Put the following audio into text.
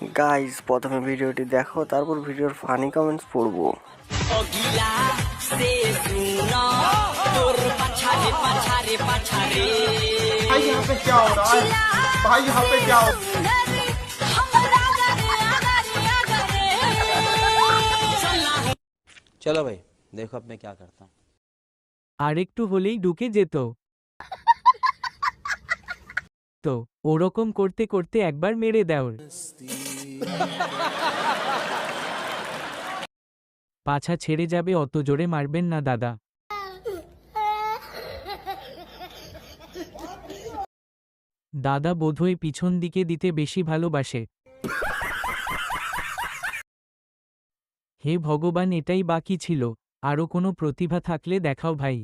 Guys প্রথমে ভিডিওটি দেখো, তারপর ভিডিওর ফানি কমেন্টস পড়বো। भाई यहाँ पे क्या हो रहा है? भाई यहाँ पे क्या हो? चलो भाई देखो अब मैं क्या करता हूँ। আর একটু হলেই ঢুকে যেত। তো ওরকম করতে করতে একবার মেরে দাও। পাছা ছেড়ে যাবে, অত জোরে মারবেন না দাদা। দাদা বোধহয় পিছন দিকে দিতে বেশি ভালোবাসে। হে ভগবান, এটাই বাকি ছিল। আরও কোনো প্রতিভা থাকলে দেখাও ভাই।